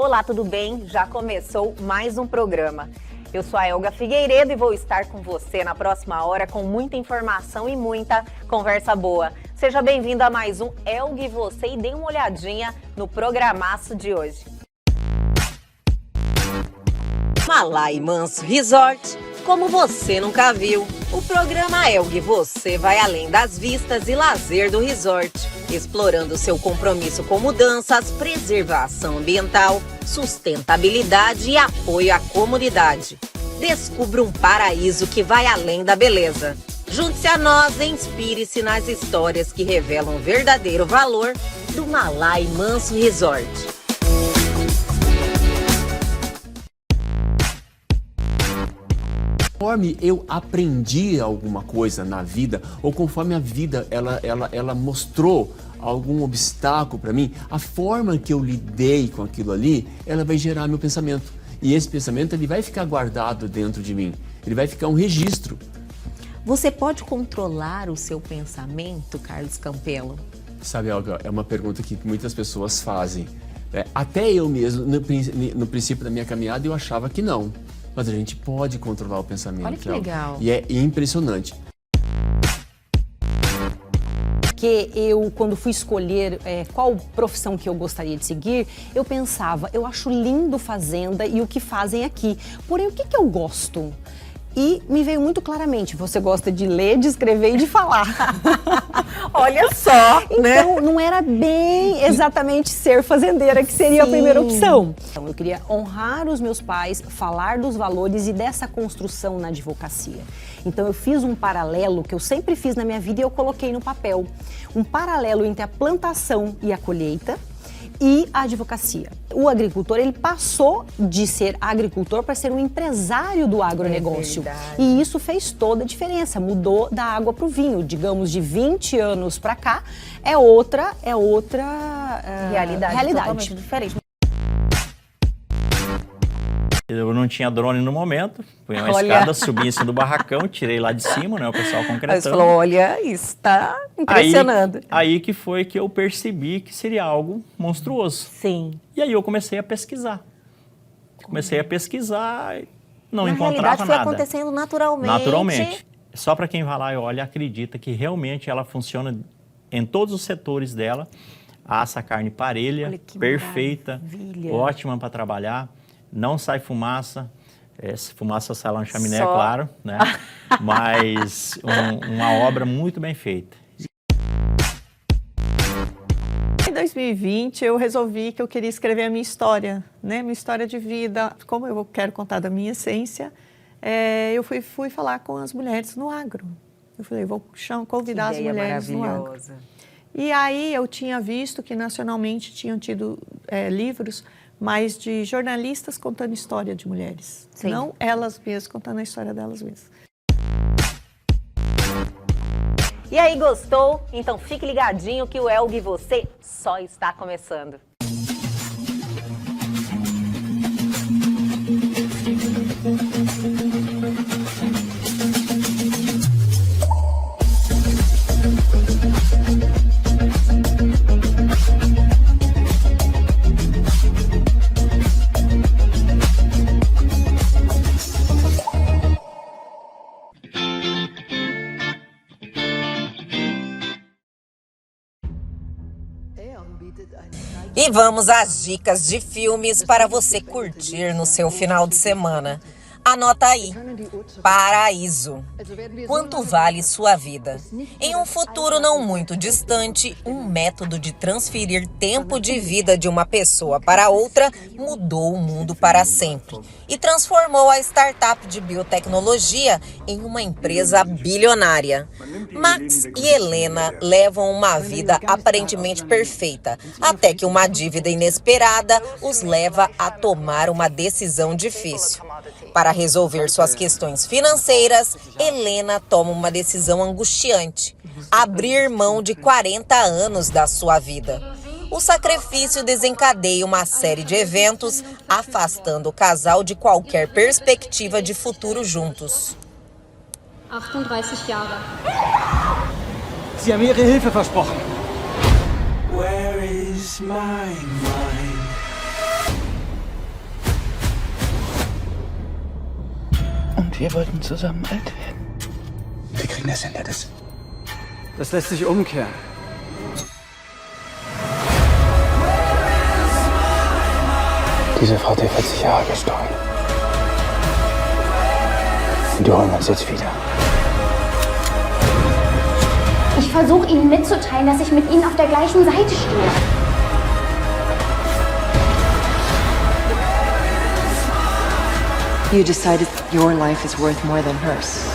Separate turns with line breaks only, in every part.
Olá, tudo bem? Já começou mais um programa. Eu sou a Elga Figueiredo e vou estar com você na próxima hora com muita informação e muita conversa boa. Seja bem-vindo a mais um Elga e Você e dê uma olhadinha no programaço de hoje. Malai Manso Resort, como você nunca viu. O programa Elga e Você vai além das vistas e lazer do resort, explorando seu compromisso com mudanças, preservação ambiental, sustentabilidade e apoio à comunidade. Descubra um paraíso que vai além da beleza. Junte-se a nós e inspire-se nas histórias que revelam o verdadeiro valor do Malai Manso Resort.
Conforme eu aprendi alguma coisa na vida, ou conforme a vida ela mostrou algum obstáculo para mim, a forma que eu lidei com aquilo ali, ela vai gerar meu pensamento. E esse pensamento ele vai ficar guardado dentro de mim, ele vai ficar um registro.
Você pode controlar o seu pensamento, Carlos Campelo?
Sabe, Elga, é uma pergunta que muitas pessoas fazem. Até eu mesmo, no princípio da minha caminhada, eu achava que não. Mas a gente pode controlar o pensamento.
Olha que legal.
E é impressionante.
Porque eu, quando fui escolher qual profissão que eu gostaria de seguir, eu pensava, eu acho lindo Fazenda e o que fazem aqui. Porém, o que eu gosto? E me veio muito claramente, você gosta de ler, de escrever e de falar.
Olha só, né?
Então, não era bem exatamente ser fazendeira que seria a primeira opção. Então, eu queria honrar os meus pais, falar dos valores e dessa construção na advocacia. Então, eu fiz um paralelo que eu sempre fiz na minha vida e eu coloquei no papel. Um paralelo entre a plantação e a colheita e a advocacia. O agricultor, ele passou de ser agricultor para ser um empresário do agronegócio. E isso fez toda a diferença, mudou da água para o vinho. Digamos, de 20 anos para cá, é outra realidade.
Totalmente diferente.
Eu não tinha drone no momento, fui uma escada, subi em cima do barracão, tirei lá de cima, né, o pessoal concretando.
Mas falou, olha, isso está impressionando.
Aí que foi que eu percebi que seria algo monstruoso.
Sim.
E aí eu comecei a pesquisar. Comecei a pesquisar, não
Na
encontrava
realidade, foi
nada.
acontecendo naturalmente.
Naturalmente. Só para quem vai lá e olha, acredita que realmente ela funciona em todos os setores dela. Assa a carne parelha, perfeita,
maravilha.
ótima para trabalhar. Não sai fumaça, fumaça sai lá no chaminé,
Só.
claro, né? Mas uma obra muito bem feita.
Em 2020, eu resolvi que eu queria escrever a minha história, né? Minha história de vida. Como eu quero contar da minha essência, eu fui falar com as mulheres no agro. Eu falei, vou convidar as mulheres no agro. E aí eu tinha visto que nacionalmente tinham tido livros, mas de jornalistas contando história de mulheres.
Sim.
Não elas mesmas contando a história delas mesmas.
E aí, gostou? Então fique ligadinho que o Elga e Você só está começando. E vamos às dicas de filmes para você curtir no seu final de semana. Anota aí, Paraíso. Quanto vale sua vida? Em um futuro não muito distante, um método de transferir tempo de vida de uma pessoa para outra mudou o mundo para sempre e transformou a startup de biotecnologia em uma empresa bilionária. Max e Helena levam uma vida aparentemente perfeita, até que uma dívida inesperada os leva a tomar uma decisão difícil. Para resolver suas questões financeiras, Helena toma uma decisão angustiante: abrir mão de 40 anos da sua vida. O sacrifício desencadeia uma série de eventos, afastando o casal de qualquer perspectiva de futuro juntos.
38 Jahre.
Sie haben Ihre Hilfe versprochen.
Where is my mind? Wir wollten zusammen alt werden. Wir kriegen das hin,
Das lässt sich umkehren.
Diese Frau hat dir 40 Jahre gestohlen. Und die holen uns jetzt wieder.
Ich versuche Ihnen mitzuteilen, dass ich mit Ihnen auf der gleichen Seite stehe.
You decided your life is worth more than hers.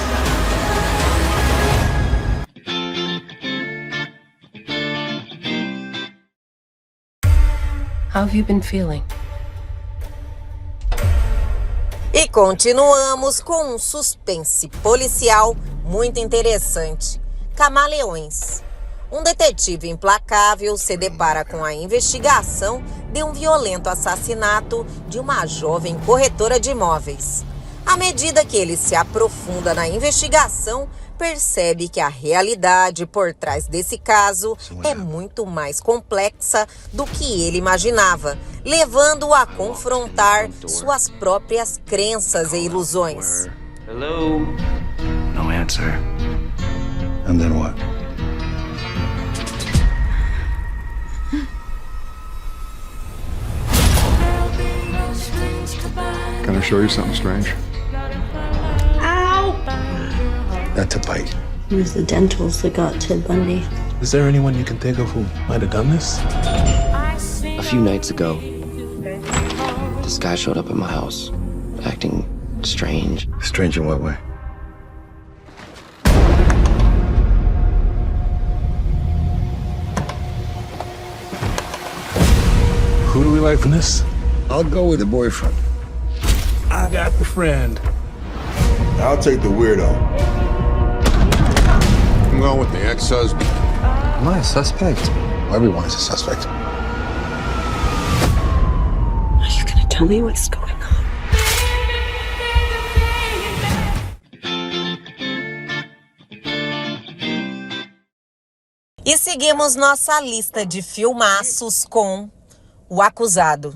How have you been feeling?
E continuamos com um suspense policial muito interessante. Camaleões. Um detetive implacável se depara com a investigação de um violento assassinato de uma jovem corretora de imóveis. À medida que ele se aprofunda na investigação, percebe que a realidade por trás desse caso é muito mais complexa do que ele imaginava, levando-o a confrontar suas próprias crenças e ilusões.
Hello? No answer. And then what?
Can I show you something strange?
That's a bite.
It was the dentals that got Ted Bundy.
Is there anyone you can think of who might have done this?
A few nights ago, this guy showed up at my house, acting strange.
Strange in what way?
Who do we like from this?
I'll go with the boyfriend.
I got the friend.
I'll take the weirdo. I'm going with the ex-husband.
Am I a suspect? Everyone is a suspect.
Are you gonna tell me what's going on?
E seguimos nossa lista de filmaços com O Acusado.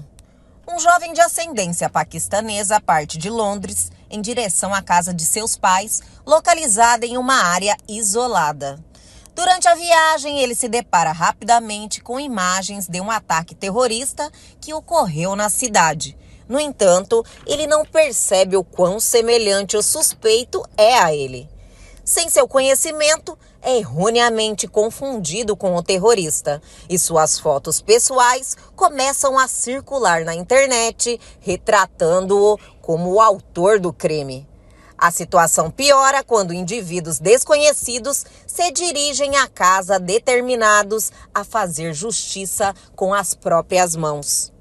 Um jovem de ascendência paquistanesa parte de Londres em direção à casa de seus pais, localizada em uma área isolada. Durante a viagem, ele se depara rapidamente com imagens de um ataque terrorista que ocorreu na cidade. No entanto, ele não percebe o quão semelhante o suspeito é a ele. Sem seu conhecimento, é erroneamente confundido com o terrorista e suas fotos pessoais começam a circular na internet, retratando-o como o autor do crime. A situação piora quando indivíduos desconhecidos se dirigem à casa determinados a fazer justiça com as próprias mãos.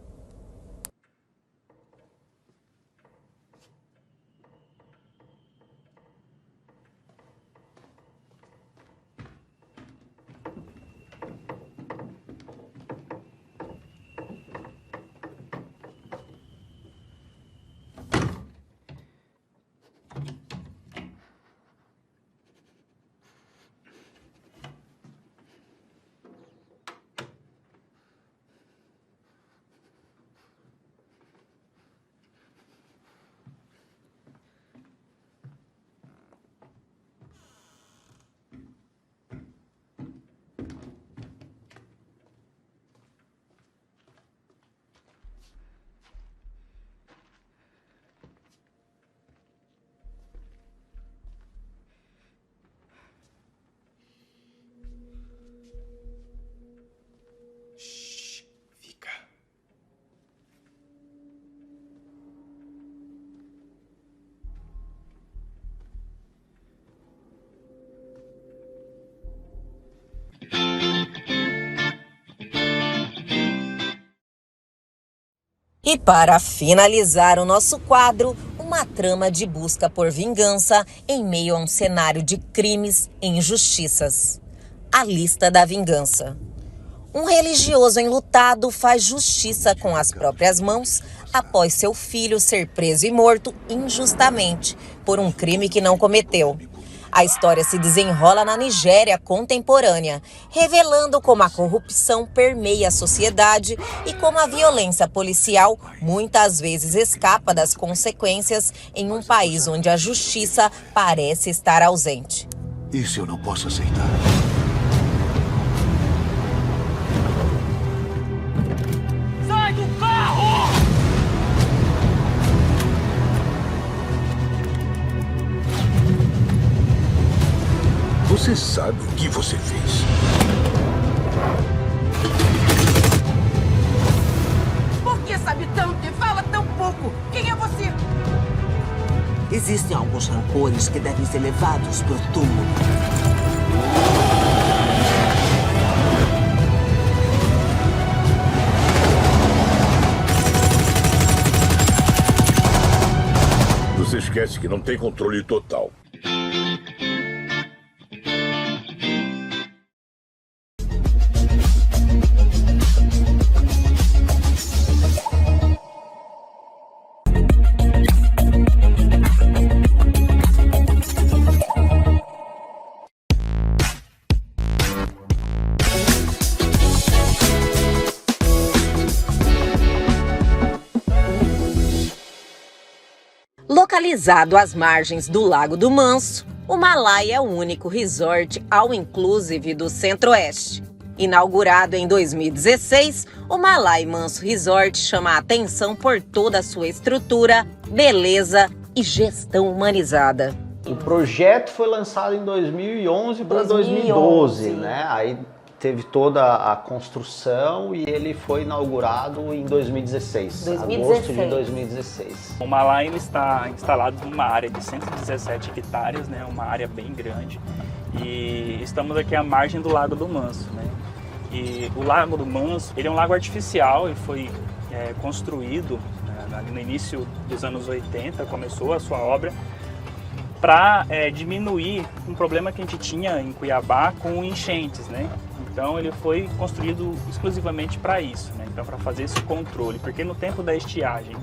E para finalizar o nosso quadro, uma trama de busca por vingança em meio a um cenário de crimes e injustiças. A Lista da Vingança. Um religioso enlutado faz justiça com as próprias mãos após seu filho ser preso e morto injustamente por um crime que não cometeu. A história se desenrola na Nigéria contemporânea, revelando como a corrupção permeia a sociedade e como a violência policial muitas vezes escapa das consequências em um país onde a justiça parece estar ausente.
Isso eu não posso aceitar.
Sai do carro!
Você sabe o que você fez?
Por que sabe tanto e fala tão pouco? Quem é você?
Existem alguns rancores que devem ser levados para o túmulo.
Você esquece que não tem controle total.
Localizado às margens do Lago do Manso, o Malai é o único resort all-inclusive do Centro-Oeste. Inaugurado em 2016, o Malai Manso Resort chama a atenção por toda a sua estrutura, beleza e gestão humanizada.
O projeto foi lançado em 2011 para 2012, né? Aí teve toda a construção e ele foi inaugurado em 2016, agosto de 2016.
O Malai está instalado numa área de 117 hectares, né? Uma área bem grande, e estamos aqui à margem do Lago do Manso, né? E o Lago do Manso, ele é um lago artificial e foi construído ali no início dos anos 80, começou a sua obra, para diminuir um problema que a gente tinha em Cuiabá com enchentes, né? Então ele foi construído exclusivamente para isso, né? Então, para fazer esse controle, porque no tempo da estiagem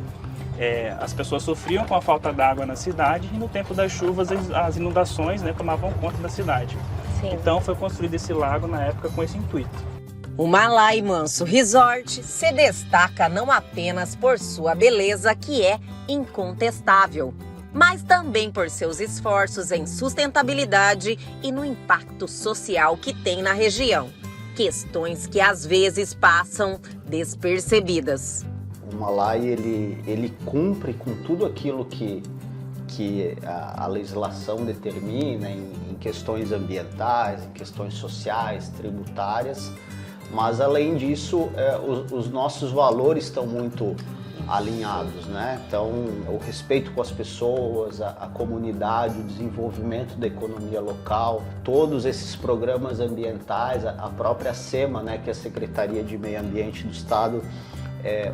as pessoas sofriam com a falta d'água na cidade e no tempo das chuvas as inundações, né, tomavam conta da cidade. Sim. Então foi construído esse lago na época com esse intuito.
O Malai Manso Resort se destaca não apenas por sua beleza, que é incontestável, mas também por seus esforços em sustentabilidade e no impacto social que tem na região. Questões que às vezes passam despercebidas.
O Malai, ele cumpre com tudo aquilo que a legislação determina em questões ambientais, em questões sociais, tributárias, mas além disso, os nossos valores estão muito alinhados, né? Então, o respeito com as pessoas, a comunidade, o desenvolvimento da economia local, todos esses programas ambientais, a própria SEMA, né, que é a Secretaria de Meio Ambiente do Estado,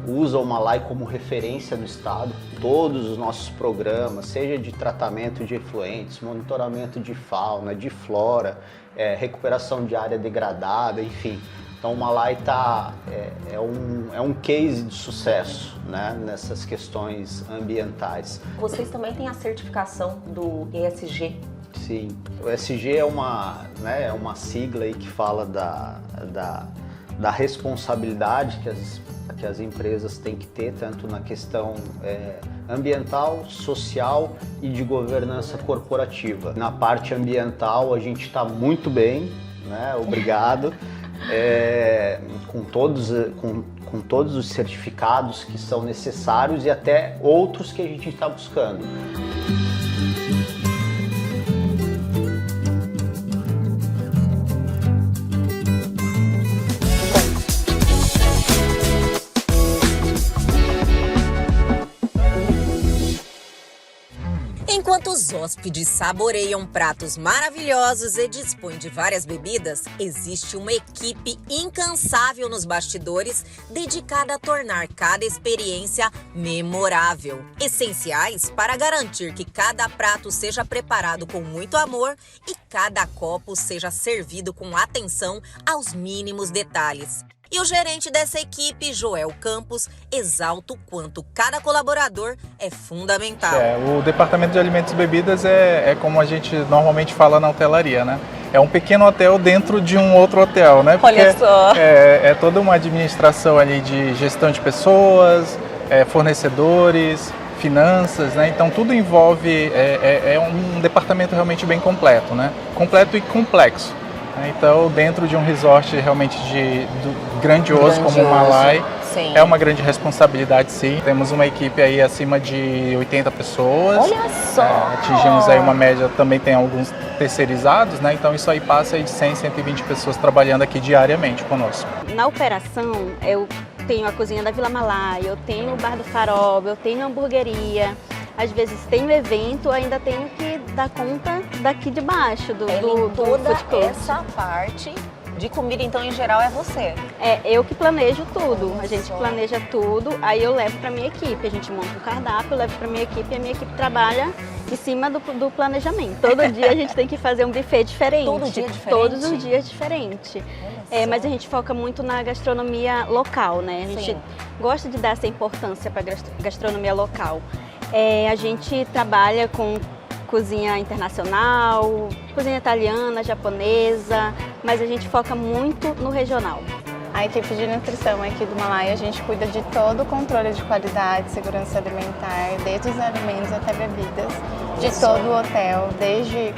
usa o Malai como referência no Estado. Todos os nossos programas, seja de tratamento de efluentes, monitoramento de fauna, de flora, recuperação de área degradada, enfim. Então o Malai é um case de sucesso, né, nessas questões ambientais.
Vocês também têm a certificação do ESG?
Sim, o ESG é uma sigla aí que fala da responsabilidade que as empresas têm que ter, tanto na questão ambiental, social e de governança corporativa. Na parte ambiental a gente está muito bem, né? Obrigado. Com todos os certificados que são necessários e até outros que a gente está buscando.
Enquanto os hóspedes saboreiam pratos maravilhosos e dispõem de várias bebidas, existe uma equipe incansável nos bastidores dedicada a tornar cada experiência memorável. Essenciais para garantir que cada prato seja preparado com muito amor e cada copo seja servido com atenção aos mínimos detalhes. E o gerente dessa equipe, Joel Campos, exalta o quanto cada colaborador é fundamental.
O departamento de alimentos e bebidas é como a gente normalmente fala na hotelaria, né? É um pequeno hotel dentro de um outro hotel, né? Porque
olha só!
É toda uma administração ali de gestão de pessoas, fornecedores, finanças, né? Então tudo envolve, é um departamento realmente bem completo, né? Completo e complexo. Então, dentro de um resort realmente grandioso como o Malai, sim, é uma grande responsabilidade, sim. Temos uma equipe aí acima de 80 pessoas.
Olha só!
Atingimos aí uma média, também tem alguns terceirizados, né? Então isso aí passa aí de 100, 120 pessoas trabalhando aqui diariamente conosco.
Na operação, eu tenho a cozinha da Vila Malai, eu tenho o Bar do Faroba, eu tenho a hamburgueria. Às vezes tem um evento, ainda tenho que dar conta daqui de baixo do
toda
food court.
Essa parte de comida, então, em geral, é você?
É, eu que planejo tudo. A gente planeja tudo, aí eu levo para minha equipe. A gente monta um cardápio, eu levo para minha equipe e a minha equipe trabalha em cima do planejamento. Todo dia a gente tem que fazer um buffet diferente.
Todo dia diferente?
Todos os dias diferente. Mas a gente foca muito na gastronomia local, né? A gente gosta de dar essa importância para a gastronomia local. A gente trabalha com cozinha internacional, cozinha italiana, japonesa, mas a gente foca muito no regional.
A equipe de nutrição aqui do Malai, a gente cuida de todo o controle de qualidade, segurança alimentar, desde os alimentos até bebidas, de todo o hotel, desde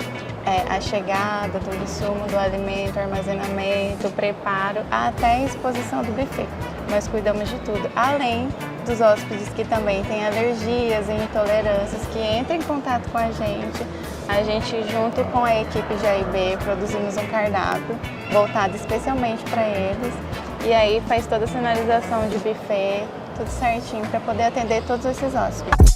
a chegada do insumo, do alimento, armazenamento, preparo, até a exposição do buffet. Nós cuidamos de tudo, além dos hóspedes que também têm alergias e intolerâncias, que entram em contato com a gente junto com a equipe de A&B, produzimos um cardápio voltado especialmente para eles, e aí faz toda a sinalização de buffet, tudo certinho para poder atender todos esses hóspedes.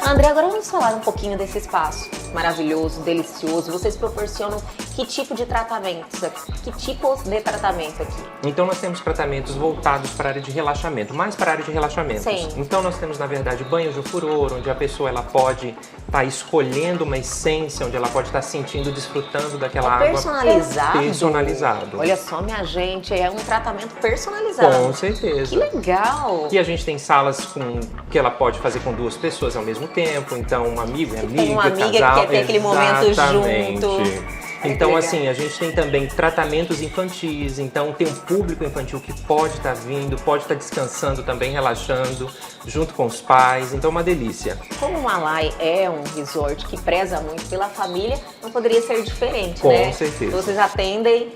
André, agora vamos falar um pouquinho desse espaço maravilhoso, delicioso. Vocês proporcionam que tipo de tratamentos aqui? Que tipos de tratamento aqui?
Então nós temos tratamentos voltados para a área de relaxamento, mais para a área de relaxamento.
Sim.
Então nós temos, na verdade, banhos de furor, onde a pessoa ela pode estar escolhendo uma essência, onde ela pode estar sentindo, desfrutando daquela água.
Personalizado?
Personalizado.
Olha só, minha gente, é um tratamento personalizado.
Com certeza.
Que legal!
E a gente tem salas que ela pode fazer com 2 pessoas ao mesmo tempo, então um amigo e amiga,
uma amiga
casal,
que quer ter aquele momento
exatamente.
junto.
Então, assim, a gente tem também tratamentos infantis, então tem um público infantil que pode estar vindo, pode estar descansando também, relaxando, junto com os pais, então é uma delícia.
Como o Malai é um resort que preza muito pela família, não poderia ser diferente,
Com
né?
certeza.
Vocês atendem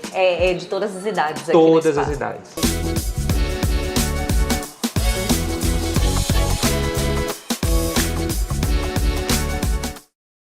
de todas as idades aqui
Todas as idades.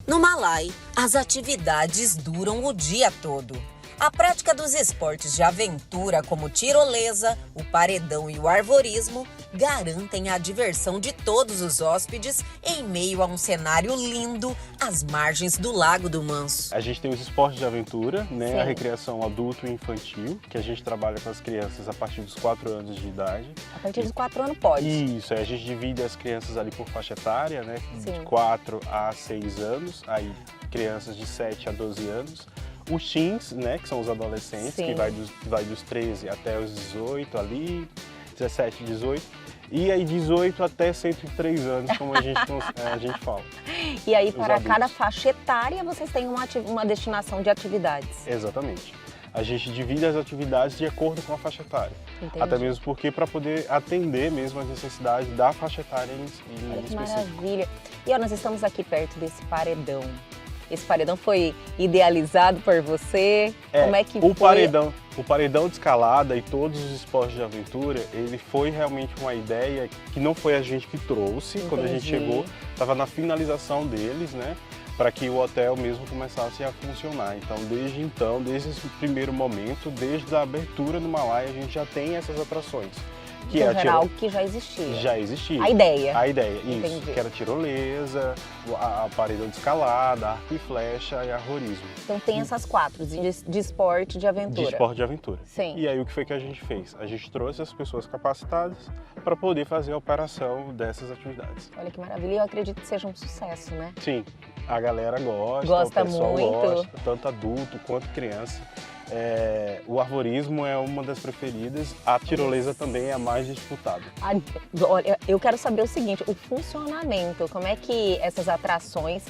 No Malai, as atividades duram o dia todo. A prática dos esportes de aventura, como tirolesa, o paredão e o arvorismo, garantem a diversão de todos os hóspedes em meio a um cenário lindo às margens do Lago do Manso.
A gente tem os esportes de aventura, né?
Sim.
A recreação adulto e infantil, que a gente trabalha com as crianças a partir dos 4 anos de idade.
A partir dos 4 anos pode?
Isso, a gente divide as crianças ali por faixa etária, né?
Sim.
De 4 a 6 anos, aí crianças de 7 a 12 anos. Os teens, né, que são os adolescentes,
Sim.
que vai dos 13 até os 18 ali, 17, 18. E aí 18 até 103 anos, como a gente fala.
E aí,
Os
para
adultos.
cada faixa etária, vocês têm uma destinação de atividades.
Exatamente. A gente divide as atividades de acordo com a faixa etária.
Entendi.
Até mesmo porque para poder atender mesmo as necessidades da faixa etária em
Olha que
específico.
maravilha. E ó, nós estamos aqui perto desse paredão. Esse paredão foi idealizado por você? Como é que
o
foi?
O paredão de escalada e todos os esportes de aventura, ele foi realmente uma ideia que não foi a gente que trouxe. Quando a gente chegou, estava na finalização deles, né? Para que o hotel mesmo começasse a funcionar. Então, desde esse primeiro momento, desde a abertura do Malai, a gente já tem essas atrações. Que
então, era algo que já existia.
Já existia.
A ideia.
A ideia, isso.
Entendi.
Que era tirolesa, a paredão de escalada, arco e flecha e arvorismo.
Então tem essas 4, de esporte, de aventura.
De esporte de aventura.
Sim.
E aí o que foi que a gente fez? A gente trouxe as pessoas capacitadas para poder fazer a operação dessas atividades.
Olha que maravilha, eu acredito que seja um sucesso, né?
Sim, a galera gosta,
Gosta
o pessoal
muito.
gosta, tanto adulto quanto criança. O arvorismo é uma das preferidas, a tirolesa também é a mais disputada.
Olha, eu quero saber o seguinte, o funcionamento, como é que essas atrações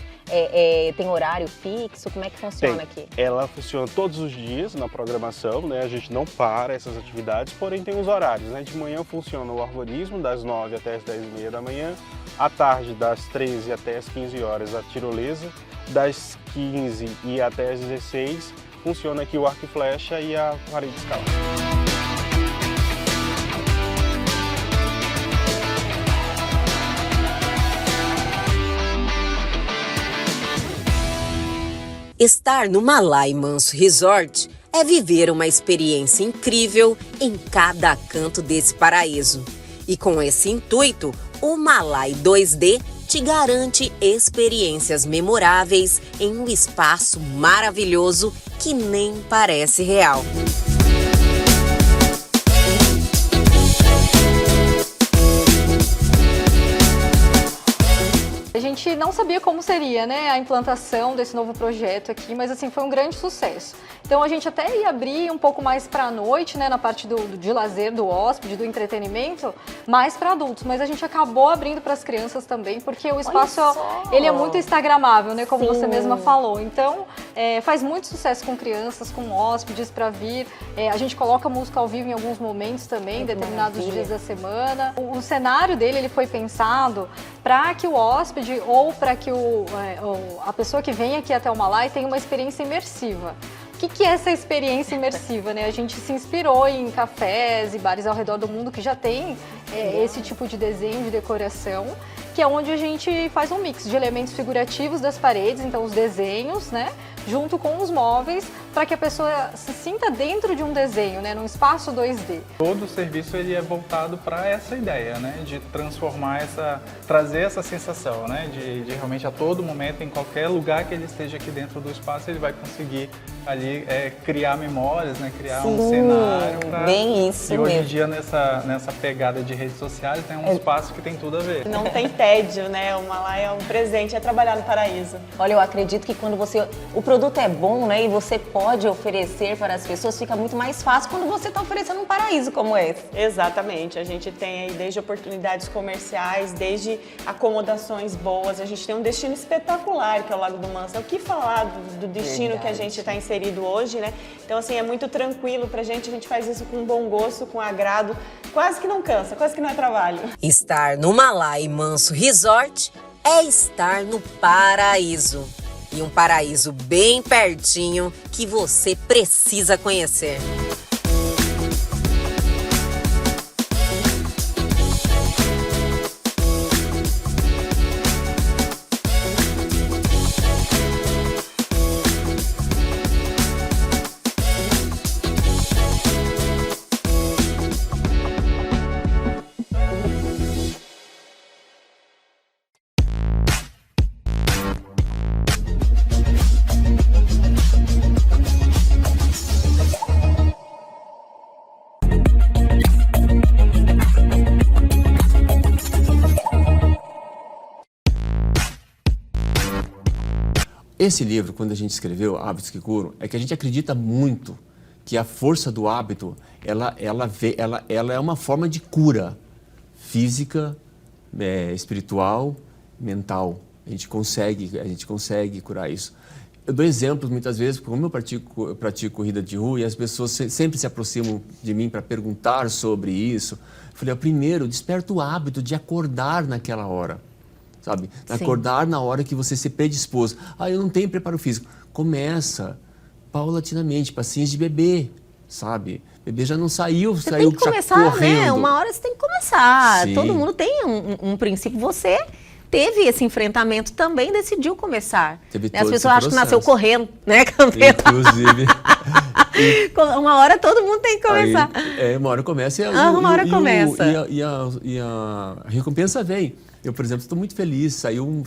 tem horário fixo, como é que funciona aqui?
Ela funciona todos os dias na programação, né? A gente não para essas atividades, porém tem os horários, né? De manhã funciona o arvorismo, das 9 até as 10h30 da manhã, à tarde das 13 até as 15 horas a tirolesa, das 15 e até as 16 funciona aqui o arco e flecha e a parede de escalada.
Estar no Malai Manso Resort é viver uma experiência incrível em cada canto desse paraíso. E com esse intuito, o Malai 2D te garante experiências memoráveis em um espaço maravilhoso que nem parece real.
A gente não sabia como seria, né, a implantação desse novo projeto aqui, mas assim, foi um grande sucesso. Então a gente até ia abrir um pouco mais para a noite, né, na parte de lazer do hóspede, do entretenimento, mais para adultos, mas a gente acabou abrindo para as crianças também, porque o espaço ele é muito instagramável, né, como você mesma falou. Então faz muito sucesso com crianças, com hóspedes para vir. A gente coloca música ao vivo em alguns momentos também, determinados dias da semana. O cenário dele ele foi pensado para que o hóspede ou para que a pessoa que vem aqui até o Malai tenha uma experiência imersiva. O que é essa experiência imersiva, né? A gente se inspirou em cafés e bares ao redor do mundo que já tem esse tipo de desenho, de decoração, que é onde a gente faz um mix de elementos figurativos das paredes, então os desenhos, né? Junto com os móveis, para que a pessoa se sinta dentro de um desenho, né? Num espaço 2D.
Todo o serviço ele é voltado para essa ideia, né? De transformar trazer essa sensação, né? De realmente a todo momento, em qualquer lugar que ele esteja aqui dentro do espaço, ele vai conseguir ali criar memórias, né? Criar um cenário.
Bem isso
e hoje em
mesmo.
dia, nessa pegada de redes sociais, tem um espaço que tem tudo a ver.
Não tem tédio, né? O Malai é um presente, é trabalhar no paraíso.
Olha, eu acredito que quando o produto é bom, né, e você pode oferecer para as pessoas, fica muito mais fácil quando você está oferecendo um paraíso como esse.
Exatamente, a gente tem aí desde oportunidades comerciais, desde acomodações boas, a gente tem um destino espetacular que é o Lago do Manso. É o que falar do destino que a gente está inserido hoje, né? Então assim, é muito tranquilo pra gente faz isso com bom gosto, com agrado, quase que não cansa, quase que não é trabalho.
Estar no Malai Manso Resort é estar no paraíso. E um paraíso bem pertinho que você precisa conhecer.
Esse livro, quando a gente escreveu Hábitos que Curam, é que a gente acredita muito que a força do hábito, ela é uma forma de cura física, espiritual, mental. A gente consegue curar isso. Eu dou exemplos muitas vezes, como eu pratico corrida de rua e as pessoas sempre se aproximam de mim para perguntar sobre isso. Eu falei, primeiro, desperta o hábito de acordar naquela hora. Sabe? Acordar na hora que você se predispôs. Eu não tenho preparo físico. Começa paulatinamente, passinhos de bebê, sabe? Bebê já não saiu
você tem que começar,
correndo.
Né? Uma hora você tem que começar.
Sim.
Todo mundo tem um princípio. Você teve esse enfrentamento também, decidiu começar.
Teve
As pessoas acham que nasceu correndo, né, Campeta? Uma hora todo mundo tem que começar.
Aí, uma hora começa
uma hora começa.
E a recompensa vem. Eu, por exemplo, estou muito feliz. Saiu um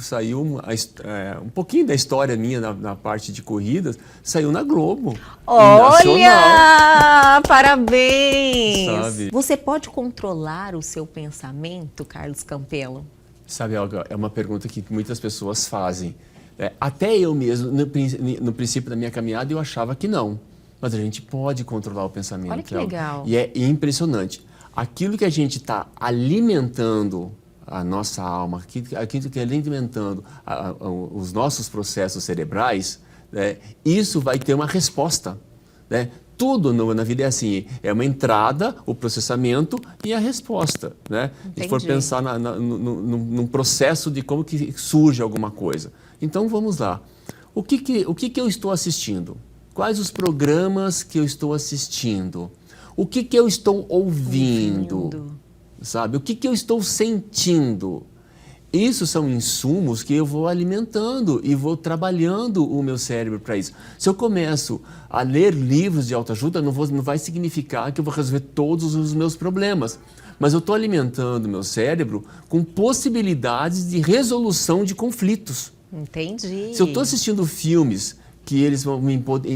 pouquinho da história minha na parte de corridas, saiu na Globo.
Olha! Parabéns!
Sabe?
Você pode controlar o seu pensamento, Carlos Campelo?
Sabe, Olga, é uma pergunta que muitas pessoas fazem. Até eu mesmo, no princípio da minha caminhada, eu achava que não. Mas a gente pode controlar o pensamento.
Olha que legal.
E é impressionante. Aquilo que a gente está alimentando a nossa alma, aquilo que é alimentando os nossos processos cerebrais, né, isso vai ter uma resposta. Né? Tudo na vida é assim, é uma entrada, o processamento e a resposta. Né? Se for pensar num processo de como que surge alguma coisa. Então vamos lá. O que eu estou assistindo? Quais os programas que eu estou assistindo? O que eu estou ouvindo? Sabe? O que eu estou sentindo? Isso são insumos que eu vou alimentando e vou trabalhando o meu cérebro para isso. Se eu começo a ler livros de autoajuda, não vai significar que eu vou resolver todos os meus problemas. Mas eu estou alimentando o meu cérebro com possibilidades de resolução de conflitos.
Entendi.
Se eu estou assistindo filmes que eles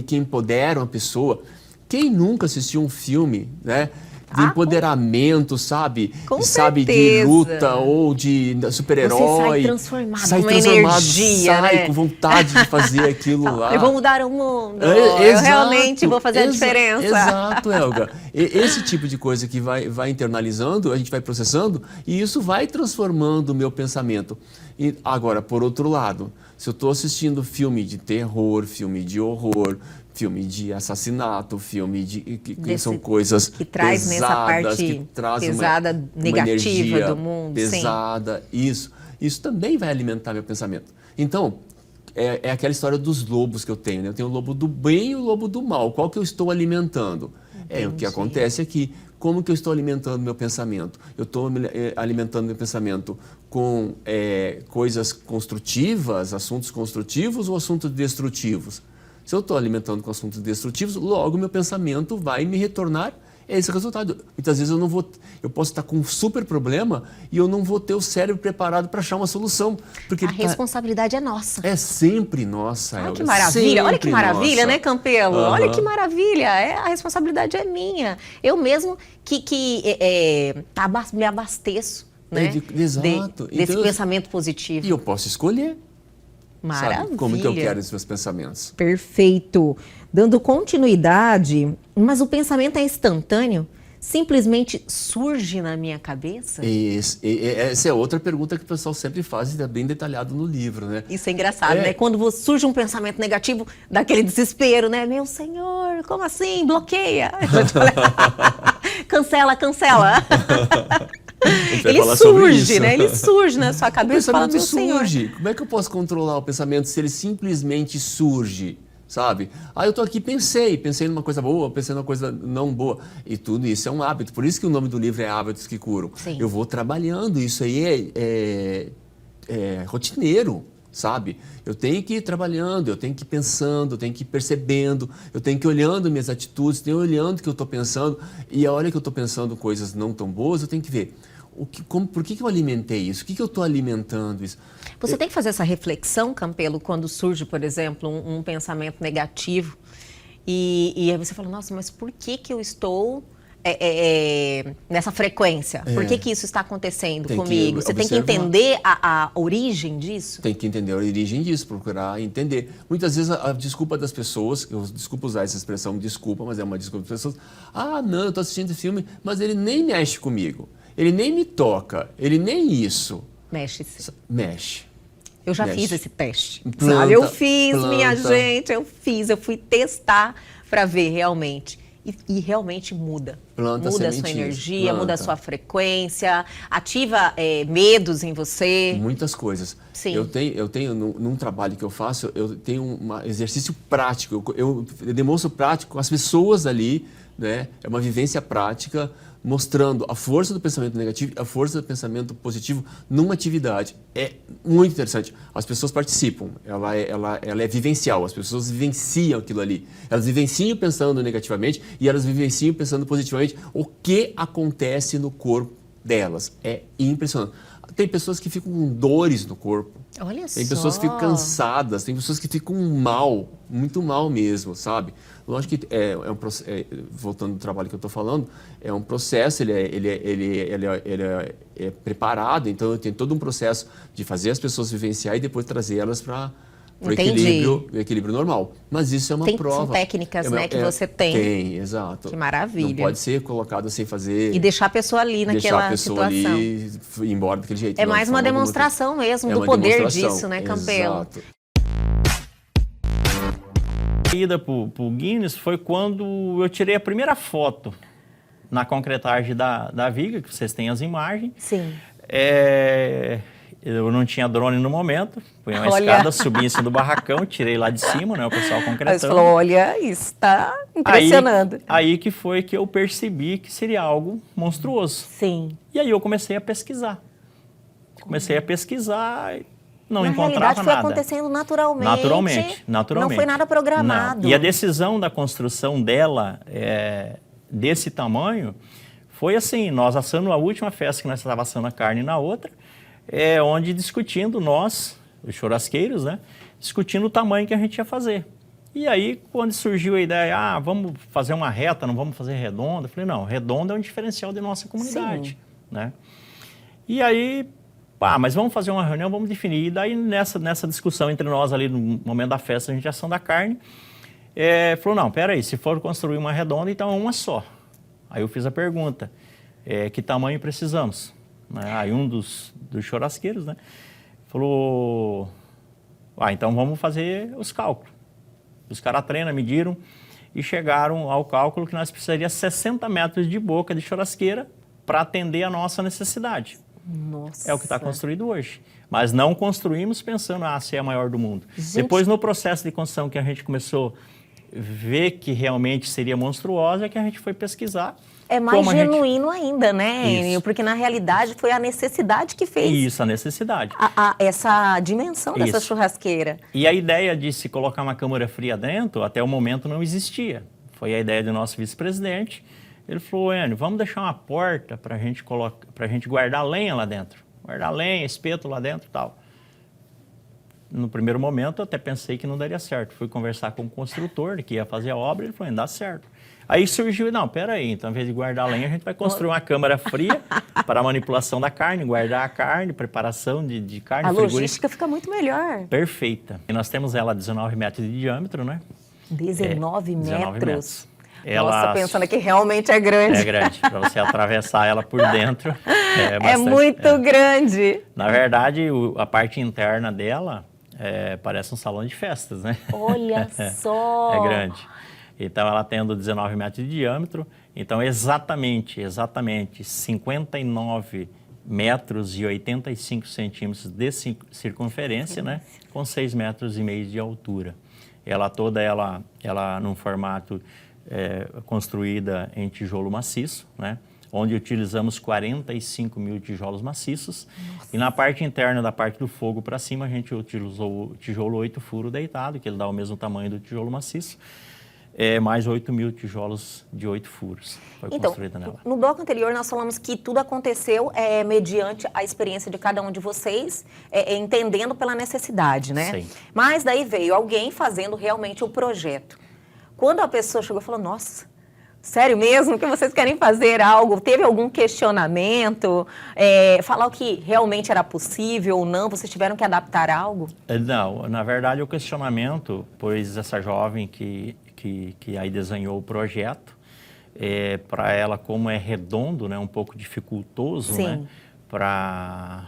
que empoderam a pessoa, quem nunca assistiu um filme, né? De empoderamento, sabe? Sabe, de luta ou de super-herói.
Você sai transformado, com energia,
sai com vontade de fazer aquilo lá.
Eu vou mudar o mundo, eu realmente vou fazer a diferença.
Exato, Helga. Esse tipo de coisa que vai internalizando, a gente vai processando, e isso vai transformando o meu pensamento. E agora, por outro lado, se eu estou assistindo filme de terror, filme de horror, filme de assassinato, filme que são coisas
que traz
pesadas,
nessa parte
que traz
pesada, negativa do mundo.
Pesada, sim. Isso também vai alimentar meu pensamento. Então, é aquela história dos lobos que eu tenho, né? Eu tenho o lobo do bem e o lobo do mal. Qual que eu estou alimentando? É o que acontece aqui. Como que eu estou alimentando meu pensamento? Eu estou alimentando meu pensamento com coisas construtivas, assuntos construtivos ou assuntos destrutivos? Se eu estou alimentando com assuntos destrutivos, logo meu pensamento vai me retornar esse resultado. Muitas vezes eu posso estar com um super problema e eu não vou ter o cérebro preparado para achar uma solução. Porque
a responsabilidade é nossa.
É sempre nossa.
Olha que maravilha, olha que maravilha,
nossa.
Né, Campelo? Olha que maravilha, a responsabilidade é minha. Eu mesmo me abasteço, né?
Exato.
Desse pensamento positivo.
E eu posso escolher.
Maravilha.
Sabe como que eu quero esses meus pensamentos?
Perfeito. Dando continuidade, mas o pensamento é instantâneo? Simplesmente surge na minha cabeça?
Essa é outra pergunta que o pessoal sempre faz e é bem detalhado no livro, né?
Isso é engraçado, né? Quando surge um pensamento negativo, dá aquele desespero, né? Meu senhor, como assim? Bloqueia. Cancela. Ele surge, né? Ele surge na sua cabeça e fala, meu senhor.
Como é que eu posso controlar o pensamento se ele simplesmente surge, sabe? Eu tô aqui, pensei numa coisa boa, pensei numa coisa não boa. E tudo isso é um hábito. Por isso que o nome do livro é Hábitos que Curam.
Sim.
Eu vou trabalhando, isso aí é rotineiro, sabe? Eu tenho que ir trabalhando, eu tenho que ir pensando, eu tenho que ir percebendo, eu tenho que ir olhando minhas atitudes, tenho olhando o que eu estou pensando. E a hora que eu estou pensando coisas não tão boas, eu tenho que ver. Por que eu alimentei isso? O que eu estou alimentando isso?
Você tem que fazer essa reflexão, Campelo, quando surge, por exemplo, um pensamento negativo e aí você fala, nossa, mas por que eu estou nessa frequência? Por que isso está acontecendo comigo? Você tem que entender a origem disso?
Tem que entender a origem disso, procurar entender. Muitas vezes a desculpa das pessoas, eu desculpo usar essa expressão desculpa, mas é uma desculpa das pessoas, não, eu estou assistindo esse filme, mas ele nem mexe comigo. Ele nem me toca, ele nem isso. Mexe.
Eu já fiz esse teste. Sabe? Eu fiz, minha gente, eu fui testar para ver realmente. E realmente muda.
Planta
muda a sua
sementinhas,
energia,
planta.
muda a sua frequência, ativa medos em você.
Muitas coisas.
Sim.
Eu tenho num trabalho que eu faço, eu tenho um exercício prático. Eu demonstro prático com as pessoas ali, né? É uma vivência prática, mostrando a força do pensamento negativo e a força do pensamento positivo numa atividade. É muito interessante. As pessoas participam, ela é vivencial, as pessoas vivenciam aquilo ali. Elas vivenciam pensando negativamente e elas vivenciam pensando positivamente o que acontece no corpo delas. É impressionante. Tem pessoas que ficam com dores no corpo.
Olha
Tem pessoas que ficam cansadas, tem pessoas que ficam mal, muito mal mesmo, sabe? Lógico que voltando ao trabalho que eu estou falando, é um processo, ele é preparado, então eu tenho todo um processo de fazer as pessoas vivenciar e depois trazer elas para o equilíbrio normal. Mas isso é uma prova.
São técnicas, né, que você tem.
Tem, exato.
Que maravilha.
Não pode ser colocado sem fazer.
E deixar a pessoa ali naquela situação.
Deixar a pessoa ali ir embora daquele jeito.
É mais uma demonstração mesmo do poder disso, né, Campelo?
Exato.
A ida para o Guinness foi quando eu tirei a primeira foto na concretagem da viga, que vocês têm as imagens.
Sim.
Eu não tinha drone no momento, fui uma escada, subi em cima do barracão, tirei lá de cima, né, o pessoal concretando.
Aí você falou, olha, isso está impressionando.
Aí que foi que eu percebi que seria algo monstruoso.
Sim.
E aí eu comecei a pesquisar. Não
Na
encontrava
realidade, foi
nada.
acontecendo naturalmente.
Naturalmente.
Não foi nada programado.
Não. E a decisão da construção dela, desse tamanho, foi assim, nós assando a última festa que nós estávamos assando a carne na outra, onde discutindo nós, os churrasqueiros, né, discutindo o tamanho que a gente ia fazer. E aí, quando surgiu a ideia, vamos fazer uma reta, não vamos fazer redonda, eu falei, não, redonda é um diferencial da nossa comunidade. Né? E aí, mas vamos fazer uma reunião, vamos definir. E daí, nessa discussão entre nós ali, no momento da festa, a gente assando a carne, falou, não, peraí, se for construir uma redonda, então é uma só. Aí eu fiz a pergunta, que tamanho precisamos? Aí um dos churrasqueiros, né, falou, então vamos fazer os cálculos. Os caras treinam, mediram e chegaram ao cálculo que nós precisaríamos 60 metros de boca de churrasqueira para atender a nossa necessidade.
Nossa.
É o que está construído hoje. Mas não construímos pensando, se é a maior do mundo.
Gente.
Depois, no processo de construção que a gente começou a ver que realmente seria monstruosa, é que a gente foi pesquisar.
É mais genuíno ainda, né, Enio? Porque na realidade foi a necessidade que fez.
Isso, a necessidade.
Essa dimensão dessa churrasqueira.
E a ideia de se colocar uma câmara fria dentro, até o momento não existia. Foi a ideia do nosso vice-presidente. Ele falou, Enio, vamos deixar uma porta para a gente guardar lenha lá dentro. Guardar lenha, espeto lá dentro e tal. No primeiro momento, eu até pensei que não daria certo. Fui conversar com o construtor que ia fazer a obra, ele falou, dá certo. Aí surgiu, não, peraí, então, ao invés de guardar lenha, a gente vai construir uma câmara fria para a manipulação da carne, guardar a carne, preparação de carne.
A logística fica muito melhor.
Perfeita. E nós temos ela a 19 metros de diâmetro, né?
19 metros?
19 metros.
Nossa, pensando que realmente é grande.
É grande, para você atravessar ela por dentro.
É muito grande.
Na verdade, a parte interna dela parece um salão de festas, né?
Olha só!
É grande. Então, ela tendo 19 metros de diâmetro, então exatamente 59 metros e 85 centímetros de circunferência, né? Com 6 metros e meio de altura. Ela toda, ela num formato construída em tijolo maciço, né? Onde utilizamos 45 mil tijolos maciços. Nossa. E na parte interna, da parte do fogo para cima, a gente utilizou o tijolo 8 furo deitado, que ele dá o mesmo tamanho do tijolo maciço. Mais 8 mil tijolos de 8 furos foi construída nela.
No bloco anterior, nós falamos que tudo aconteceu mediante a experiência de cada um de vocês, entendendo pela necessidade, né?
Sim.
Mas daí veio alguém fazendo realmente o projeto. Quando a pessoa chegou e falou, nossa, sério mesmo que vocês querem fazer algo? Teve algum questionamento? Falar o que realmente era possível ou não? Vocês tiveram que adaptar algo?
Não, na verdade o questionamento, pois essa jovem que aí desenhou o projeto, para ela, como é redondo, né, um pouco dificultoso, né, para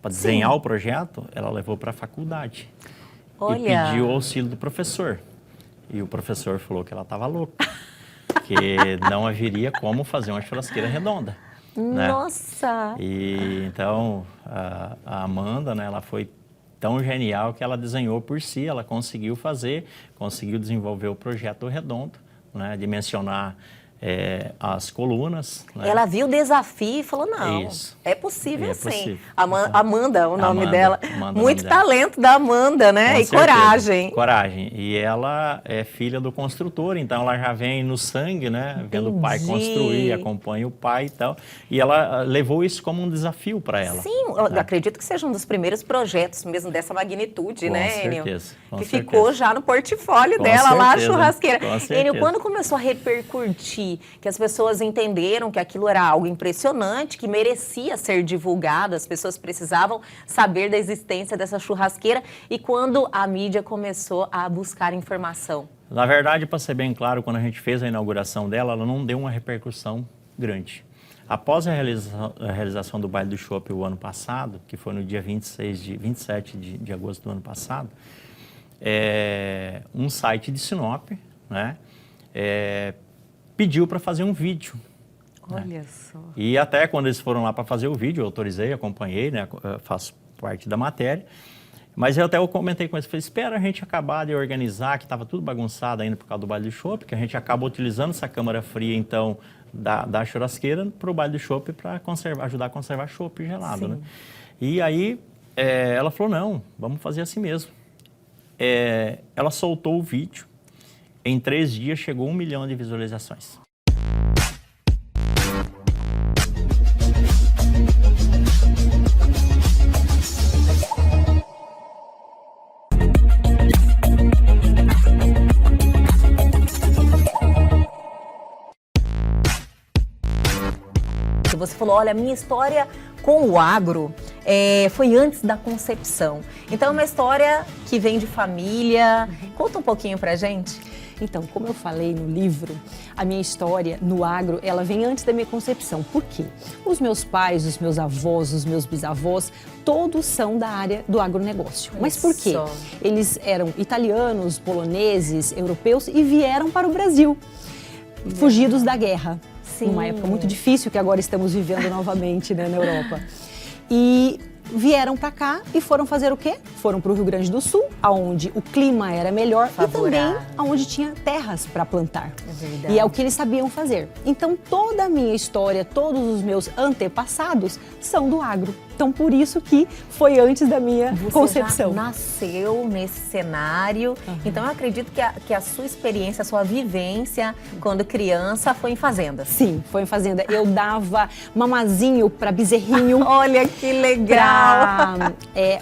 desenhar o projeto, ela levou para a faculdade.
Olha.
E pediu o auxílio do professor. E o professor falou que ela estava louca. que não haveria como fazer uma churrasqueira redonda. Né?
Nossa!
E então a Amanda, né, ela foi tão genial que ela desenhou por si, ela conseguiu desenvolver o projeto redondo, né, dimensionar as colunas. Né?
Ela viu o desafio e falou, não, é possível sim. Amanda, o nome dela. Muito talento da Amanda, né? E coragem.
Coragem. E ela é filha do construtor, então ela já vem no sangue, né? Vendo o pai construir, acompanha o pai e tal. E ela levou isso como um desafio para ela.
Sim, eu acredito que seja um dos primeiros projetos mesmo dessa magnitude, né, Enio?
Com certeza.
Ficou já no portfólio dela lá, a churrasqueira. Enio, quando começou a repercutir, que as pessoas entenderam que aquilo era algo impressionante, que merecia ser divulgado, as pessoas precisavam saber da existência dessa churrasqueira, e quando a mídia começou a buscar informação?
Na verdade, para ser bem claro, quando a gente fez a inauguração dela, ela não deu uma repercussão grande. Após a realização do Baile do Chopp o ano passado, que foi no dia 27 de agosto do ano passado, um site de Sinop, né, pediu para fazer um vídeo.
Olha só.
E até quando eles foram lá para fazer o vídeo, eu autorizei, acompanhei, né, faço parte da matéria. Mas eu comentei com eles, falei, espera a gente acabar de organizar, que estava tudo bagunçado ainda por causa do Baile do Chopp, que a gente acaba utilizando essa câmara fria, então, da churrasqueira para o Baile do Chopp para ajudar a conservar chopp gelado, né? E aí ela falou, não, vamos fazer assim mesmo. Ela soltou o vídeo, em 3 dias chegou 1 milhão de visualizações.
Você falou, olha, a minha história com o agro foi antes da concepção. Então é uma história que vem de família. Conta um pouquinho pra gente.
Então, como eu falei no livro, a minha história no agro, ela vem antes da minha concepção. Por quê? Os meus pais, os meus avós, os meus bisavós, todos são da área do agronegócio. Mas por quê? Eles eram italianos, poloneses, europeus e vieram para o Brasil, fugidos da guerra. Uma época muito difícil que agora estamos vivendo novamente, né, na Europa. E vieram para cá e foram fazer o quê? Foram para o Rio Grande do Sul, onde o clima era melhor e também onde tinha terras para plantar.
É verdade.
E é o que eles sabiam fazer. Então toda a minha história, todos os meus antepassados são do agro. Então por isso que foi antes da minha concepção.
Você já nasceu nesse cenário, então eu acredito que a sua experiência, a sua vivência quando criança foi em fazenda.
Sim, foi em fazenda. Eu dava mamazinho para bezerrinho.
Olha que legal!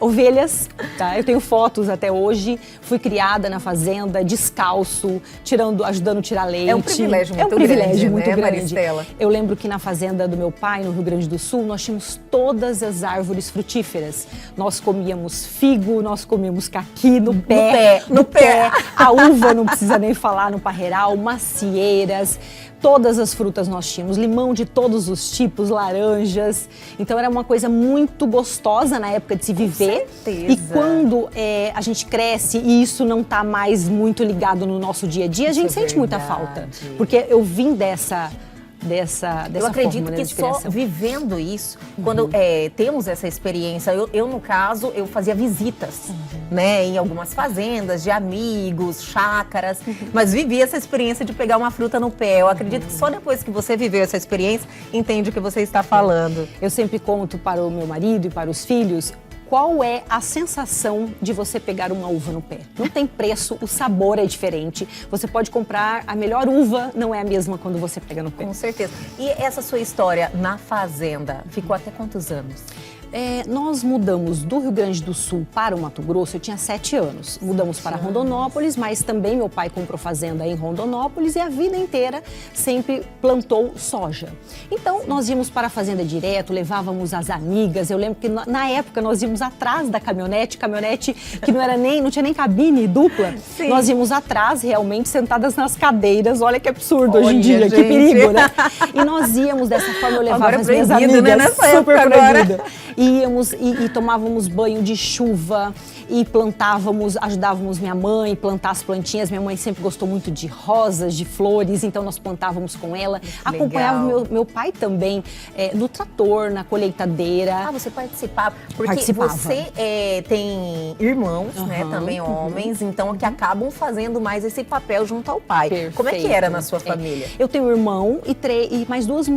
Ovelhas, tá? Eu tenho fotos até hoje. Fui criada na fazenda, descalço, ajudando a tirar leite.
É um privilégio muito grande, né, Maristela?
Eu lembro que na fazenda do meu pai, no Rio Grande do Sul, nós tínhamos todas as árvores frutíferas. Nós comíamos figo, nós comíamos caqui no pé. A uva não precisa nem falar, no parreiral, macieiras. Todas as frutas nós tínhamos, limão de todos os tipos, laranjas. Então era uma coisa muito gostosa na época de se viver.
Com certeza.
E quando a gente cresce e isso não está mais muito ligado no nosso dia a dia, a gente sente muita falta. Porque eu vim dessa
eu acredito
forma,
que só vivendo isso, quando temos essa experiência, eu no caso, eu fazia visitas, né, em algumas fazendas, de amigos, chácaras, mas vivi essa experiência de pegar uma fruta no pé. Eu acredito que só depois que você viveu essa experiência, entende o que você está falando.
Eu sempre conto para o meu marido e para os filhos, qual é a sensação de você pegar uma uva no pé? Não tem preço, o sabor é diferente. Você pode comprar a melhor uva, não é a mesma quando você pega no pé.
Com certeza. E essa sua história na fazenda, ficou até quantos anos?
Nós mudamos do Rio Grande do Sul para o Mato Grosso, eu tinha 7 anos. Mudamos para Rondonópolis, mas também meu pai comprou fazenda em Rondonópolis e a vida inteira sempre plantou soja. Então, nós íamos para a fazenda direto, levávamos as amigas. Eu lembro que na época nós íamos atrás da caminhonete que não tinha nem cabine dupla. Sim. Nós íamos atrás, realmente, sentadas nas cadeiras. Olha que absurdo hoje em dia, gente. Que perigo, né? E nós íamos dessa forma, eu levava as minhas amigas,
né? Nessa
super
proibida.
Íamos e tomávamos banho de chuva e plantávamos, ajudávamos minha mãe a plantar as plantinhas. Minha mãe sempre gostou muito de rosas, de flores, então nós plantávamos com ela. Acompanhava meu pai também no trator, na colheitadeira.
Ah, você participava? Porque você tem irmãos, né, também homens, então que acabam fazendo mais esse papel junto ao pai.
Perfeito.
Como é que era na sua família?
Eu tenho um irmão e mais duas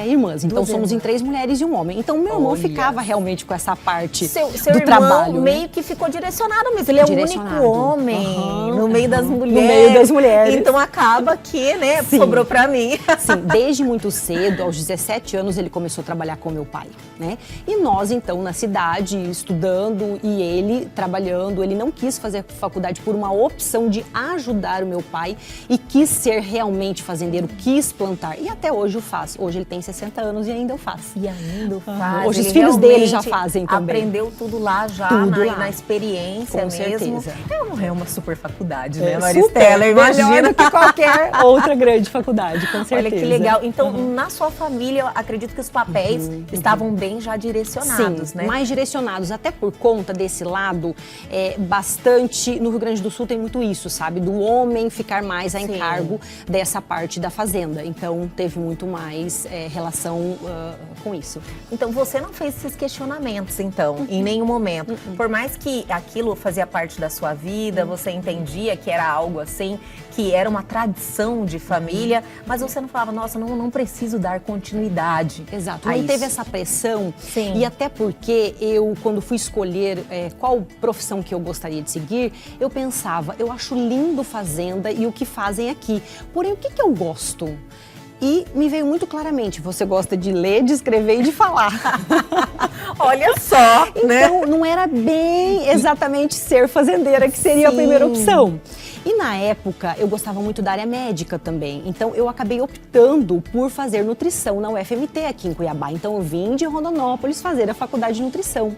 irmãs, então somos em 3 mulheres e um homem. Então meu irmão ficava realmente com essa parte
seu
do
irmão
trabalho.
meio que ficou direcionado mesmo, ele é o único homem no meio das mulheres.
No meio das mulheres.
Então acaba que, né, sobrou pra mim.
Sim, desde muito cedo, aos 17 anos, ele começou a trabalhar com meu pai, né? E nós, então, na cidade, estudando e ele trabalhando, ele não quis fazer faculdade por uma opção de ajudar o meu pai e quis ser realmente fazendeiro, quis plantar. E até hoje o faz. Hoje ele tem 60 anos e ainda o faz.
E ainda o faz.
Hoje os filhos dele já fazem também.
Aprendeu tudo lá já, na experiência
com
mesmo.
certeza.
É uma super faculdade, né,
Super,
Maristela? Imagina.
melhor do que qualquer outra grande faculdade, com certeza.
Olha que legal. Então, na sua família, eu acredito que os papéis estavam bem já direcionados,
Sim,
né?
mais direcionados, até por conta desse lado, bastante, no Rio Grande do Sul tem muito isso, sabe? Do homem ficar mais a encargo dessa parte da fazenda. Então, teve muito mais relação com isso.
Então, você não fez esses questionamentos, então, em nenhum momento. Por mais que aquilo fazia parte da sua vida, você entendia que era algo assim, que era uma tradição de família, mas você não falava, nossa, não preciso dar continuidade.
Exato, não teve essa pressão. Sim. E até porque eu, quando fui escolher qual profissão que eu gostaria de seguir, eu pensava, eu acho lindo fazenda e o que fazem aqui. Porém, o que eu gosto? E me veio muito claramente, você gosta de ler, de escrever e de falar.
Olha só, né?
Então, não era bem exatamente ser fazendeira que seria a primeira opção. E na época, eu gostava muito da área médica também. Então, eu acabei optando por fazer nutrição na UFMT aqui em Cuiabá. Então, eu vim de Rondonópolis fazer a faculdade de nutrição.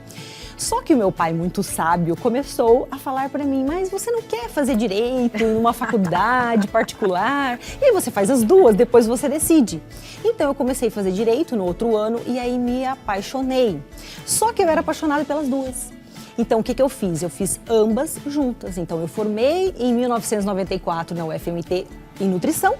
Só que o meu pai, muito sábio, começou a falar para mim, mas você não quer fazer direito em uma faculdade particular? E aí você faz as duas, depois você decide. Então eu comecei a fazer direito no outro ano e aí me apaixonei. Só que eu era apaixonada pelas duas. Então, o que eu fiz? Eu fiz ambas juntas. Então, eu formei em 1994 na UFMT em nutrição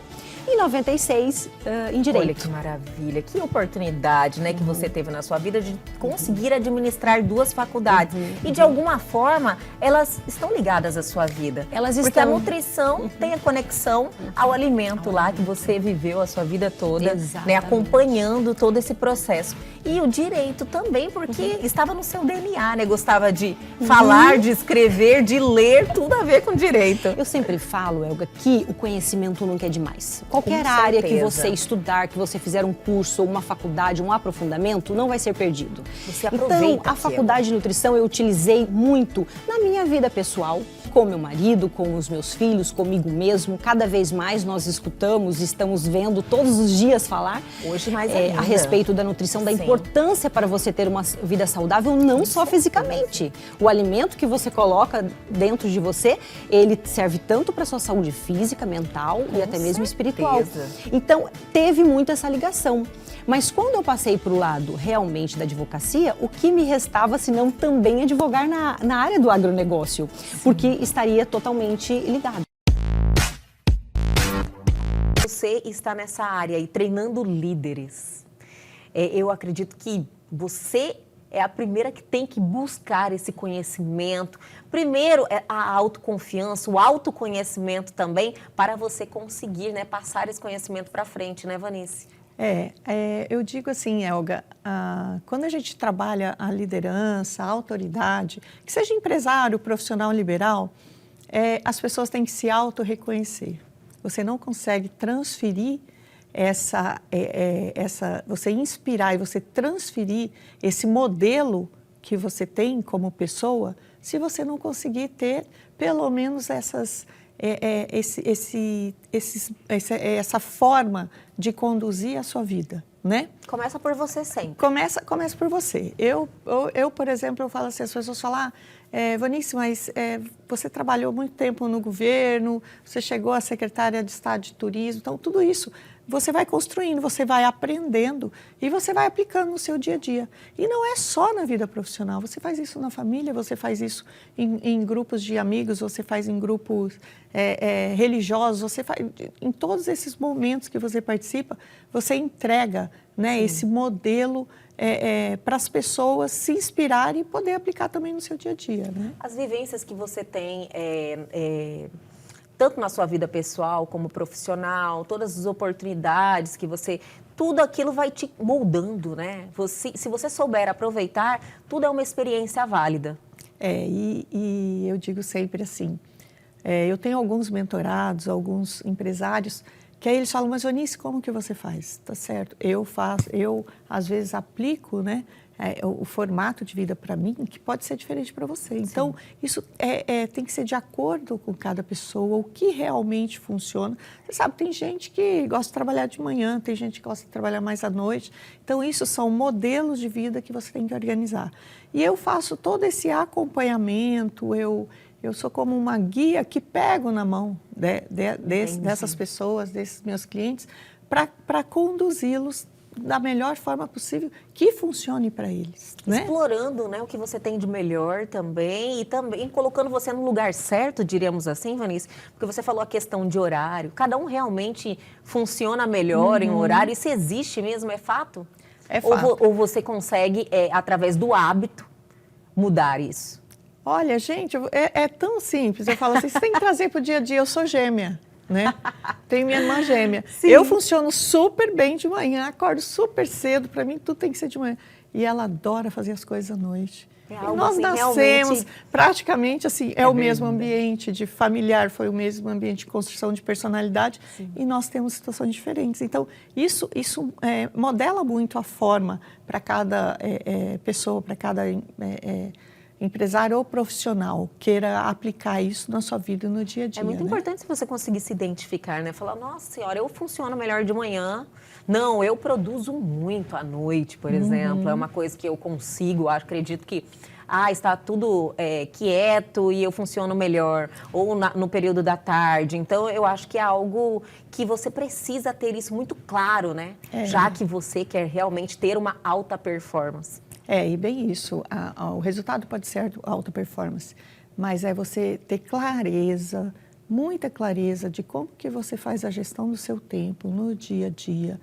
e em 96 em direito.
Olha que maravilha, que oportunidade, né, que você teve na sua vida de conseguir administrar 2 faculdades. E de alguma forma, elas estão ligadas à sua vida.
Elas
Porque
estão.
a nutrição tem a conexão ao alimento lá que você viveu a sua vida toda, né, acompanhando todo esse processo. E o direito também, porque estava no seu DNA, né? Gostava de falar, de escrever, de ler, tudo a ver com direito.
Eu sempre falo, Elga, que o conhecimento nunca é demais. Qualquer área que você estudar, que você fizer um curso, uma faculdade, um aprofundamento, não vai ser perdido.
Você aproveita
então, a faculdade de nutrição eu utilizei muito na minha vida pessoal, com meu marido, com os meus filhos, comigo mesmo. Cada vez mais nós escutamos, estamos vendo todos os dias falar
hoje mais ainda
a respeito da nutrição, da importância para você ter uma vida saudável, não só fisicamente. O alimento que você coloca dentro de você, ele serve tanto para a sua saúde física, mental e até mesmo espiritual. Então, teve muito essa ligação. Mas quando eu passei para o lado realmente da advocacia, o que me restava se não também advogar na área do agronegócio? Porque estaria totalmente ligado.
Você está nessa área e treinando líderes. Eu acredito que você é a primeira que tem que buscar esse conhecimento. Primeiro, a autoconfiança, o autoconhecimento também, para você conseguir, né, passar esse conhecimento para frente, né, Vanice?
Eu digo assim, Elga, quando a gente trabalha a liderança, a autoridade, que seja empresário, profissional liberal, as pessoas têm que se auto-reconhecer. Você não consegue transferir você inspirar e você transferir esse modelo que você tem como pessoa, se você não conseguir ter pelo menos essa forma de conduzir a sua vida, né?
Começa por você sempre.
Começa por você. Eu, por exemplo, eu falo assim, as pessoas falam, Vanice, mas você trabalhou muito tempo no governo, você chegou a secretária de Estado de Turismo, então tudo isso você vai construindo, você vai aprendendo e você vai aplicando no seu dia a dia. E não é só na vida profissional, você faz isso na família, você faz isso em grupos de amigos, você faz em grupos religiosos, você faz em todos esses momentos que você participa, você entrega, né, esse modelo para as pessoas se inspirarem e poder aplicar também no seu dia a dia. Né?
As vivências que você tem, tanto na sua vida pessoal como profissional, todas as oportunidades que você... Tudo aquilo vai te moldando, né? Se você souber aproveitar, tudo é uma experiência válida.
E eu digo sempre assim, eu tenho alguns mentorados, alguns empresários, que aí eles falam, mas Eunice, como que você faz? Tá certo, eu às vezes aplico, né, o formato de vida para mim, que pode ser diferente para você. Então, isso tem que ser de acordo com cada pessoa, o que realmente funciona. Você sabe, tem gente que gosta de trabalhar de manhã, tem gente que gosta de trabalhar mais à noite. Então, isso são modelos de vida que você tem que organizar. E eu faço todo esse acompanhamento, eu sou como uma guia que pego na mão dessas pessoas, desses meus clientes, para conduzi-los da melhor forma possível, que funcione para eles. Né?
Explorando, né, o que você tem de melhor também, e também colocando você no lugar certo, diríamos assim, Vanice, porque você falou a questão de horário. Cada um realmente funciona melhor em um horário, isso existe mesmo, é fato?
É fato.
Ou você consegue, através do hábito, mudar isso?
Olha, gente, é tão simples. Eu falo assim, você tem que trazer para o dia a dia. Eu sou gêmea, né? Tenho minha irmã gêmea. Sim. Eu funciono super bem de manhã, acordo super cedo. Para mim, tudo tem que ser de manhã. E ela adora fazer as coisas à noite. E nós assim, nascemos realmente... praticamente assim, o mesmo ambiente de familiar, foi o mesmo ambiente de construção de personalidade. Sim. E nós temos situações diferentes. Então, isso modela muito a forma para cada pessoa, para cada empresário ou profissional queira aplicar isso na sua vida no dia a dia.
É muito importante se você conseguir se identificar, né? Falar, nossa senhora, eu funciono melhor de manhã. Não, eu produzo muito à noite, por exemplo. É uma coisa que eu consigo, acredito que está tudo quieto e eu funciono melhor. Ou no período da tarde. Então, eu acho que é algo que você precisa ter isso muito claro, né? Já que você quer realmente ter uma alta performance.
E bem isso, o resultado pode ser alta performance, mas é você ter clareza, muita clareza de como que você faz a gestão do seu tempo no dia a dia,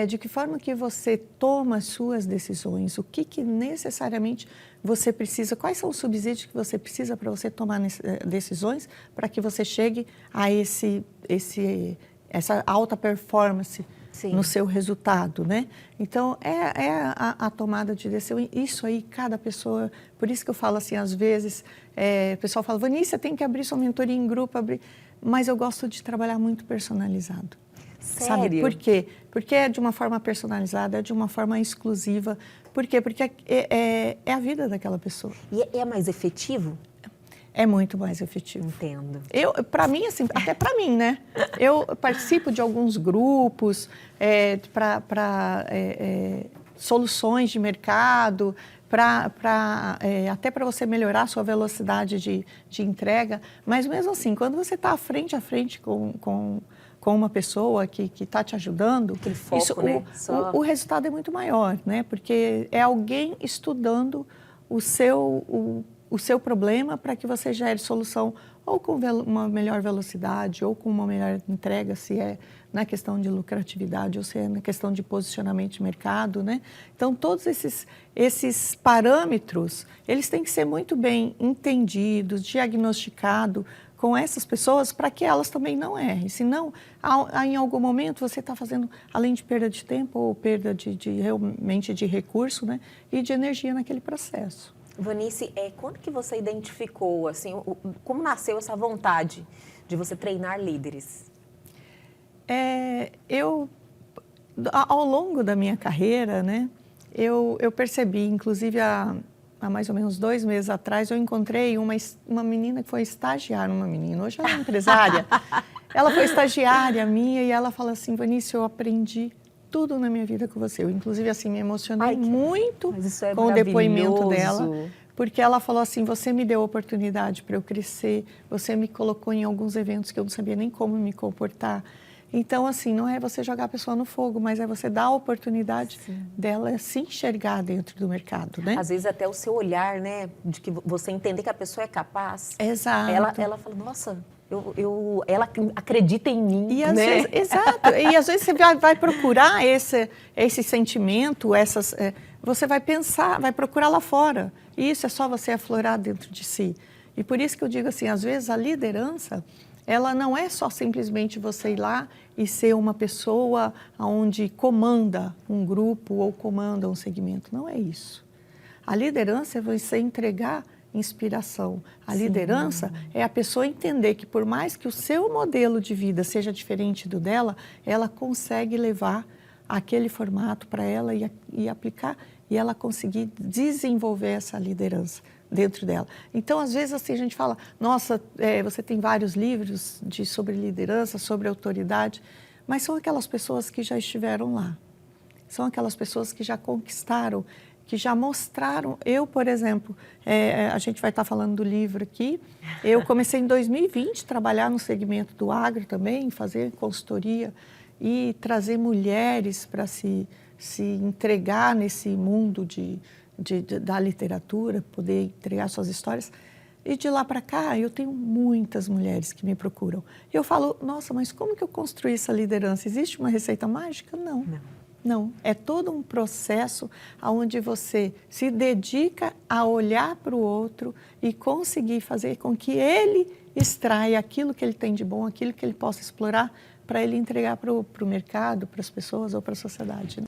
de que forma que você toma as suas decisões, o que necessariamente você precisa, quais são os subsídios que você precisa para você tomar decisões para que você chegue a essa alta performance. Sim. No seu resultado, né? Então, a tomada de decisão, isso aí, cada pessoa, por isso que eu falo assim, às vezes, o pessoal fala, Vanice, você tem que abrir sua mentoria em grupo, mas eu gosto de trabalhar muito personalizado.
Sério?
Sabe por quê? Porque é de uma forma personalizada, é de uma forma exclusiva. Por quê? Porque é a vida daquela pessoa.
E é mais efetivo?
É muito mais efetivo.
Entendo.
Para mim, assim, até para mim, né? Eu participo de alguns grupos para soluções de mercado, até para você melhorar a sua velocidade de entrega. Mas mesmo assim, quando você está frente a frente com uma pessoa que está te ajudando,
foco, né?
o resultado é muito maior, né? Porque é alguém estudando o seu problema para que você gere solução ou com uma melhor velocidade ou com uma melhor entrega, se é na questão de lucratividade ou se é na questão de posicionamento de mercado, né? Então, todos esses parâmetros, eles têm que ser muito bem entendidos, diagnosticados com essas pessoas para que elas também não errem. Senão, em algum momento, você está fazendo, além de perda de tempo ou perda realmente de recurso, né? E de energia naquele processo.
Vanice, quando que você identificou, assim, como nasceu essa vontade de você treinar líderes?
Ao longo da minha carreira, né, eu percebi, inclusive há mais ou menos 2 meses atrás, eu encontrei uma menina que foi estagiária, hoje ela é empresária, ela foi estagiária minha e ela fala assim, Vanice, eu aprendi tudo na minha vida com você. Eu, inclusive, assim, me emocionei muito com o depoimento dela, porque ela falou assim, você me deu oportunidade para eu crescer, você me colocou em alguns eventos que eu não sabia nem como me comportar. Então, assim, não é você jogar a pessoa no fogo, mas é você dar a oportunidade dela se enxergar dentro do mercado, né?
Às vezes até o seu olhar, né, de que você entender que a pessoa é capaz.
Exato.
Ela fala, nossa, ela acredita em mim,
e às
né?
vezes, exato. E às vezes você vai procurar esse sentimento, você vai pensar, vai procurar lá fora. E isso é só você aflorar dentro de si. E por isso que eu digo assim, às vezes a liderança, ela não é só simplesmente você ir lá e ser uma pessoa onde comanda um grupo ou comanda um segmento. Não é isso. A liderança é você entregar inspiração. A liderança é a pessoa entender que por mais que o seu modelo de vida seja diferente do dela, ela consegue levar aquele formato para ela e aplicar e ela conseguir desenvolver essa liderança dentro dela. Então, às vezes, assim, a gente fala, nossa, você tem vários livros sobre liderança, sobre autoridade, mas são aquelas pessoas que já estiveram lá. São aquelas pessoas que já conquistaram, que já mostraram. Eu, por exemplo, a gente vai estar falando do livro aqui, eu comecei em 2020 a trabalhar no segmento do agro também, fazer consultoria e trazer mulheres para se entregar nesse mundo da literatura, poder entregar suas histórias. E de lá para cá, eu tenho muitas mulheres que me procuram. E eu falo, nossa, mas como que eu construí essa liderança? Existe uma receita mágica? Não. Não. É todo um processo onde você se dedica a olhar para o outro e conseguir fazer com que ele extraia aquilo que ele tem de bom, aquilo que ele possa explorar para ele entregar para o mercado, para as pessoas ou para a sociedade.